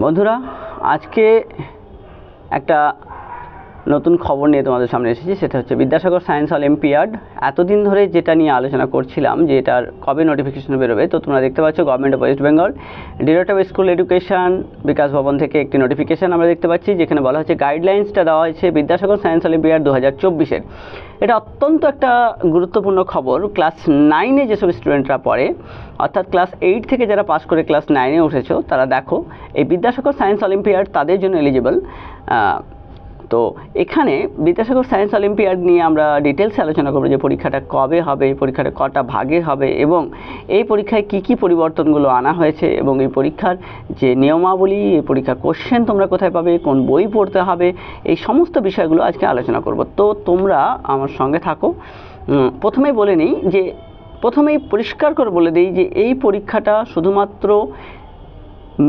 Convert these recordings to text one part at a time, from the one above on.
বন্ধুরা, আজকে একটা নতুন খবর নিয়ে তোমাদের সামনে এসেছি। সেটা হচ্ছে বিদ্যাসাগর সায়েন্স অলিম্পিয়াড। এতদিন ধরে যেটা নিয়ে আলোচনা করছিলাম যে এটার কবে নোটিফিকেশন বেরোবে, তো তোমরা দেখতে পাচ্ছ government of West Bengal director of school education Bikash Bhavan থেকে একটি নোটিফিকেশন আমরা দেখতে পাচ্ছি, যেখানে বলা হচ্ছে গাইডলাইন্সটা দেওয়া হয়েছে বিদ্যাসাগর সায়েন্স অলিম্পিয়াড 2024-এর। এটা অত্যন্ত একটা গুরুত্বপূর্ণ খবর। ক্লাস 9-এ যেসব স্টুডেন্টরা পড়ে, অর্থাৎ ক্লাস 8 থেকে যারা পাস করে ক্লাস 9-এ উঠেছো, তারা দেখো এই বিদ্যাসাগর সায়েন্স অলিম্পিয়াড তাদের জন্য এলিজিবল। তো এখানে বিদ্যাসাগর সায়েন্স অলিম্পিয়াড নিয়ে আমরা ডিটেলসে আলোচনা করব যে পরীক্ষাটা কবে হবে, পরীক্ষাটা কটা ভাগে হবে এবং এই পরীক্ষায় কি কি পরিবর্তনগুলো আনা হয়েছে এবং এই পরীক্ষার যে নিয়মাবলী, এই পরীক্ষার কোশ্চেন তোমরা কোথায় পাবে, কোন বই পড়তে হবে, এই সমস্ত বিষয়গুলো আজকে আলোচনা করব। তো তোমরা আমার সঙ্গে থাকো। প্রথমেই বলে নিই যে প্রথমেই পরিষ্কার করে বলে দিই যে এই পরীক্ষাটা শুধুমাত্র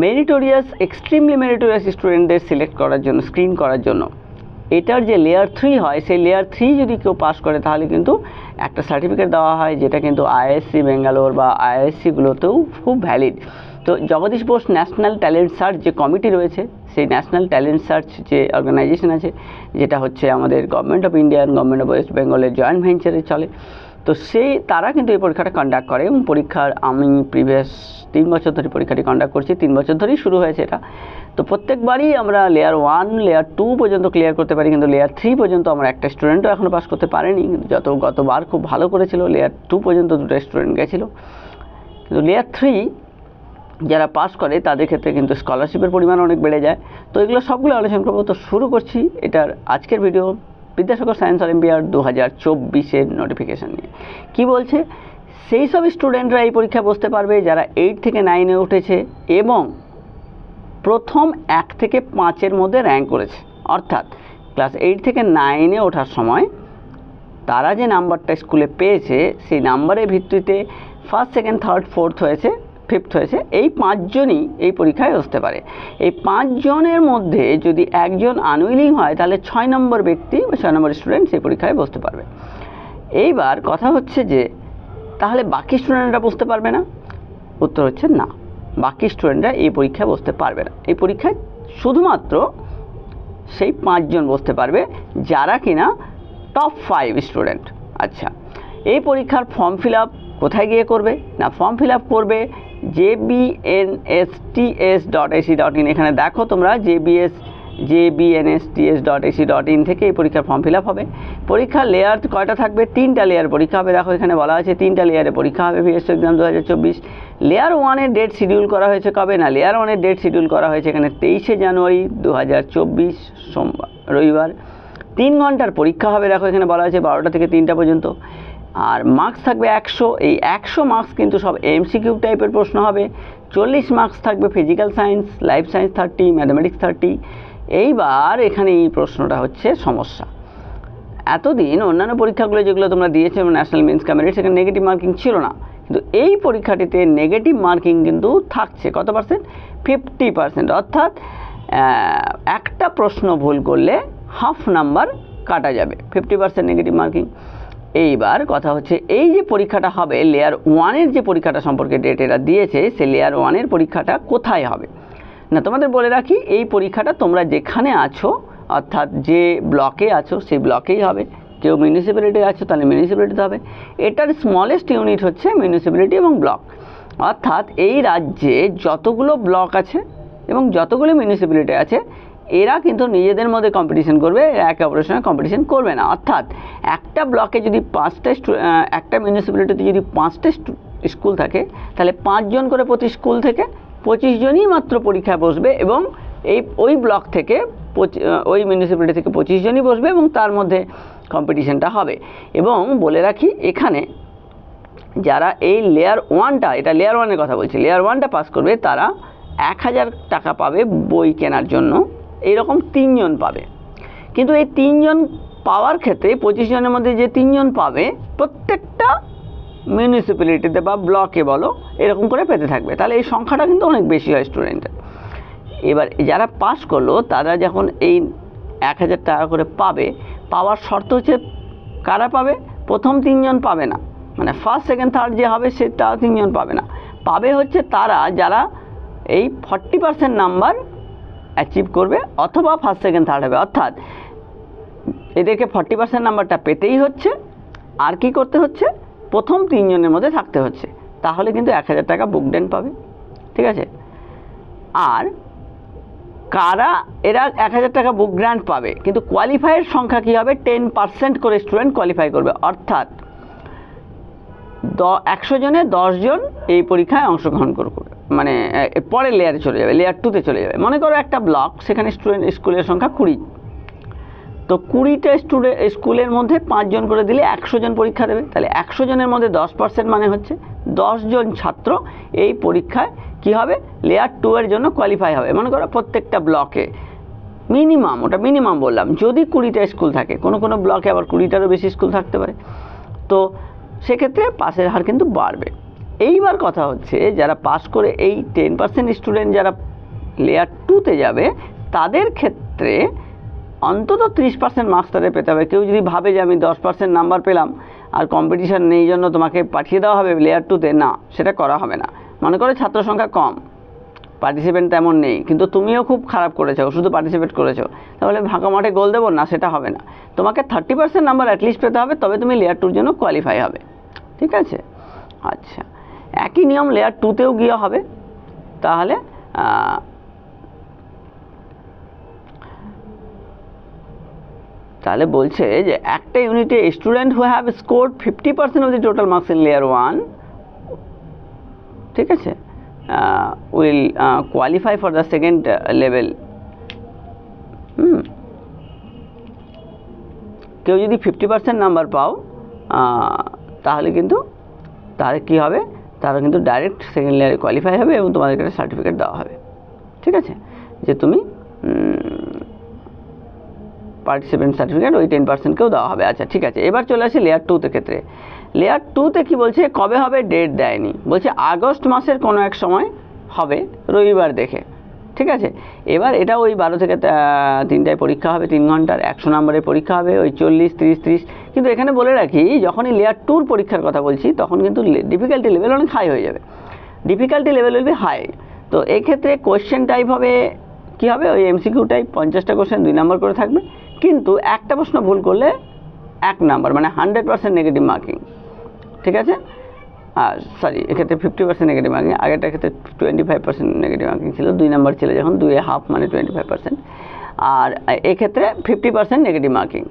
মেরিটোরিয়াস, এক্সট্রিমলি মেরিটোরিয়াস স্টুডেন্টদের সিলেক্ট করার জন্য, স্ক্রিন করার জন্য। এটার যে লেয়ার 3 হয়, সেই লেয়ার 3 যদি কেউ পাস করে তাহলে কিন্তু একটা সার্টিফিকেট দেওয়া হয়, যেটা কিন্তু আইআইএসসি ব্যাঙ্গালোর বা আইআইএসসিগুলোতেও খুব ভ্যালিড। তো Jagadish Bose national talent search যে কমিটি রয়েছে, সেই ন্যাশনাল ট্যালেন্ট সার্চ যে অর্গানাইজেশন আছে, যেটা হচ্ছে আমাদের গভর্নমেন্ট অফ ইন্ডিয়া আর গভর্নমেন্ট অফ ওয়েস্ট বেঙ্গলের জয়েন্ট ভেঞ্চারে চলে, তো তারা কিন্তু এই পরীক্ষাটা কন্ডাক্ট করে। এবং পরীক্ষার আমি প্রিভিয়াস 3 বছর ধরে পরীক্ষাটি কন্ডাক্ট করছি, 3 বছর ধরেই শুরু হয়েছে এটা। তো প্রত্যেকবারই আমরা লেয়ার 1, লেয়ার 2 পর্যন্ত ক্লিয়ার করতে পারি, কিন্তু লেয়ার 3 পর্যন্ত আমরা একটা স্টুডেন্টও এখনও পাস করতে পারেনি। গতবার খুব ভালো করেছিল, লেয়ার 2 পর্যন্ত 2টা স্টুডেন্ট গেছিলো। কিন্তু লেয়ার 3 যারা পাস করে তাদের ক্ষেত্রে কিন্তু স্কলারশিপের পরিমাণ অনেক বেড়ে যায়। তো এগুলো সবগুলো আলোচনা করবো। তো শুরু করছি এটার আজকের ভিডিও বিদ্যাসাগর সায়েন্স অলিম্পিয়াড 2024-এর নোটিফিকেশান নিয়ে। কি বলছে, সেই সব স্টুডেন্টরা এই পরীক্ষা বসতে পারবে যারা 8 থেকে 9-এ উঠেছে এবং প্রথম 1 থেকে 5-এর মধ্যে র্যাঙ্ক করেছে। অর্থাৎ ক্লাস 8 থেকে 9-এ ওঠার সময় তারা যে নাম্বারটা স্কুলে পেয়েছে, সেই নাম্বারের ভিত্তিতে ফার্স্ট, সেকেন্ড, থার্ড, ফোর্থ হয়েছে, ফিফথ হয়েছে, এই 5 জনই এই পরীক্ষায় বসতে পারে। এই 5 জনের মধ্যে যদি একজন আনউইলিং হয়, তাহলে 6 নম্বর ব্যক্তি বা 6 নম্বর স্টুডেন্ট সেই পরীক্ষায় বসতে পারবে। এইবার কথা হচ্ছে যে তাহলে বাকি স্টুডেন্টরা বসতে পারবে না? উত্তর হচ্ছে না, বাকি স্টুডেন্টরা এই পরীক্ষায় বসতে পারবে না। এই পরীক্ষায় শুধুমাত্র সেই 5 জন বসতে পারবে যারা কিনা টপ 5 স্টুডেন্ট। আচ্ছা, এই পরীক্ষার ফর্ম ফিল আপ কোথায় গিয়ে করবে? না, ফর্ম ফিল আপ করবে jbnsts.ac.in। এখানে দেখো তোমরা jbnsts.ac.in থেকে এই পরীক্ষার ফর্ম ফিল আপ হবে। পরীক্ষার লেয়ার কয়টা থাকবে? 3টা লেয়ার পরীক্ষা হবে। দেখো এখানে বলা আছে 3টা লেয়ারে পরীক্ষা হবে ভিএসসি এক্সাম 2024। লেয়ার 1-এর ডেট শিডিউল করা হয়েছে কবে? না, লেয়ার 1-এর ডেট শিডিউল করা হয়েছে এখানে 23শে জানুয়ারি 2024 সোমবার, রবিবার। 3 ঘন্টার পরীক্ষা হবে। দেখো এখানে বলা আছে 12টা থেকে 3টা পর্যন্ত। আর মার্কস থাকবে 100। এই 100 মার্কস কিন্তু সব এমসিকিউ টাইপের প্রশ্ন হবে। 40 মার্কস থাকবে physical science, life science 30, mathematics 30। এইবার এখানে এই প্রশ্নটা হচ্ছে সমস্যা। এতদিন অন্যান্য পরীক্ষাগুলো যেগুলো তোমরা দিয়েছো, ন্যাশনাল মেন্স ক্যামেরেট, সেখানে নেগেটিভ মার্কিং ছিল না, কিন্তু এই পরীক্ষাটিতে নেগেটিভ মার্কিং কিন্তু থাকছে। কত পার্সেন্ট? 50%। অর্থাৎ একটা প্রশ্ন ভুল করলে হাফ নাম্বার কাটা যাবে, 50% নেগেটিভ মার্কিং। এইবার কথা হচ্ছে এই যে পরীক্ষাটা হবে, লেয়ার 1-এর যে পরীক্ষাটা সম্পর্কে ডেট এরা দিয়েছে, সে লেয়ার 1-এর পরীক্ষাটা কোথায় হবে? না, তোমাদের বলে রাখি, এই পরীক্ষাটা তোমরা যেখানে আছো, অর্থাৎ যে ব্লকে আছো সেই ব্লকেই হবে। কেউ মিউনিসিপ্যালিটি আছো তাহলে মিউনিসিপ্যালিটিতে হবে। এটার স্মলেস্ট ইউনিট হচ্ছে মিউনিসিপ্যালিটি এবং ব্লক। অর্থাৎ এই রাজ্যে যতগুলো ব্লক আছে এবং যতগুলো মিউনিসিপ্যালিটি আছে, এরা কিন্তু নিজেদের মধ্যে কম্পিটিশন করবে, একে অপরের সঙ্গে কম্পিটিশন করবে না। অর্থাৎ একটা ব্লকে যদি 5টা, একটা মিউনিসিপ্যালিটিতে যদি 5টা স্কুল থাকে, তাহলে 5 জন করে প্রতি স্কুল থেকে 25 জনই মাত্র পরীক্ষায় বসবে এবং ওই ব্লক থেকে ওই মিউনিসিপ্যালিটি থেকে 25 জনই বসবে এবং তার মধ্যে কম্পিটিশনটা হবে। এবং বলে রাখি, এখানে যারা এই লেয়ার 1টা, এটা লেয়ার 1-এর কথা বলছি, লেয়ার 1টা পাস করবে, তারা 1000 টাকা পাবে বই কেনার জন্য। এইরকম 3 জন পাবে। কিন্তু এই 3 জন পাওয়ার ক্ষেত্রে 25 জনের মধ্যে যে 3 জন পাবে, প্রত্যেকটা মিউনিসিপ্যালিটিতে বা ব্লকে বলো, এরকম করে পেতে থাকবে। তাহলে এই সংখ্যাটা কিন্তু অনেক বেশি হয় স্টুডেন্টের। এবার যারা পাস করলো তারা যখন এই 1000 টাকা করে পাবে, পাওয়ার শর্ত হচ্ছে কারা পাবে? প্রথম 3 জন পাবে না, মানে ফার্স্ট, সেকেন্ড, থার্ড যে হবে সেটা 3 জন পাবে না। পাবে হচ্ছে তারা যারা এই 40% নাম্বার অ্যাচিভ করবে অথবা ফার্স্ট সেকেন্ড থার্ড হবে, অর্থাৎ এদেরকে 40% নাম্বারটা পেতেই হচ্ছে, আর কি করতে হচ্ছে, প্রথম 3 জনের মধ্যে থাকতে হচ্ছে, তাহলে কিন্তু 1000 টাকা বুক ডেন পাবে। ঠিক আছে, আর কারা এরা 1000 টাকা বুক গ্রান্ট পাবে, কিন্তু কোয়ালিফাইয়ের সংখ্যা কী হবে, 10% করে স্টুডেন্ট কোয়ালিফাই করবে, অর্থাৎ 100 জনে 10 জন এই পরীক্ষায় অংশগ্রহণ করবে, মানে পরের লেয়ারে চলে যাবে, লেয়ার 2তে চলে যাবে। মনে করো একটা ব্লক, সেখানে স্কুলের সংখ্যা 20, তো 20টা স্কুলের মধ্যে 5 জন করে দিলে 100 জন পরীক্ষা দেবে, তাহলে 100 জনের মধ্যে 10% মানে হচ্ছে 10 জন ছাত্র এই পরীক্ষায় কি হবে, লেয়ার 2 এর জন্য কোয়ালিফাই হবে। মনে করো প্রত্যেকটা ব্লকে মিনিমাম, ওটা মিনিমাম বললাম, যদি 20টা স্কুল থাকে, কোনো কোনো ব্লকে আবার 20টারও বেশি স্কুল থাকতে পারে, তো সেক্ষেত্রে পাসের হার কিন্তু বাড়বে। এইবার কথা হচ্ছে, যারা পাস করে এই 10% স্টুডেন্ট যারা লেয়ার 2তে যাবে, তাদের ক্ষেত্রে অন্তত 30% মার্কস তাদের পেতে হবে। কেউ যদি ভাবে যে আমি 10% নাম্বার পেলাম আর কম্পিটিশান নেই জন্য তোমাকে পাঠিয়ে দেওয়া হবে লেয়ার 2তে, না, সেটা করা হবে না। মনে করো ছাত্র সংখ্যা কম, পার্টিসিপেন্ট তেমন নেই, কিন্তু তুমিও খুব খারাপ করেছো, শুধু পার্টিসিপেট করেছো, তাহলে ফাঁকা মাঠে গোল দেবো না, সেটা হবে না। তোমাকে 30% নাম্বার অ্যাটলিস্ট পেতে হবে, তবে তুমি লেয়ার 2-র জন্য কোয়ালিফাই হবে। ঠিক আছে, আচ্ছা, একই নিয়ম লেয়ার 2-তেও গিয়ে হবে। তাহলে তাহলে বলছে যে একটা ইউনিটে student who have scored 50% of the total marks in layer 1, ঠিক আছে, will qualify for the second level. কেউ যদি 50% নাম্বার পাও, তাহলে কিন্তু তার কী হবে, তারা কিন্তু ডাইরেক্ট সেকেন্ড লেয়ারে কোয়ালিফাই হবে এবং তোমাদেরকে একটা সার্টিফিকেট দেওয়া হবে। ঠিক আছে, যে তুমি পার্টিসিপেন্ট সার্টিফিকেট ওই 10%কেও দেওয়া হবে। আচ্ছা, ঠিক আছে, এবার চলে আসি লেয়ার 2-তে ক্ষেত্রে। লেয়ার 2-তে কী বলছে, কবে হবে ডেট দেয়নি, বলছে আগস্ট মাসের কোনো এক সময় হবে, রবিবার দেখে। ঠিক আছে, এবার এটা ওই 12 থেকে 3টায় পরীক্ষা হবে, 3 ঘন্টার 100 নম্বরের পরীক্ষা হবে, ওই 40, 30, 30। কিন্তু এখানে বলে রাখি, যখনই লেয়ার 2-র পরীক্ষার কথা বলছি, তখন কিন্তু ডিফিকাল্টি লেভেল অনেক হাই হয়ে যাবে, difficulty level will be high. তো এক্ষেত্রে কোয়েশ্চেন টাইপ হবে, কী হবে, ওই এমসিকিউ টাইপ, 50টা কোয়েশ্চেন 2 নম্বর করে থাকবে, কিন্তু একটা প্রশ্ন ভুল করলে 1 নাম্বার, মানে 100% নেগেটিভ মার্কিং। ঠিক আছে, সরি, এক্ষেত্রে 50% নেগেটিভ মার্কিং, আগেরটার ক্ষেত্রে 25% নেগেটিভ মার্কিং ছিল, 2 নাম্বার ছিল যখন, 2 হাফ মানে 25%, আর এক্ষেত্রে 50% নেগেটিভ মার্কিং।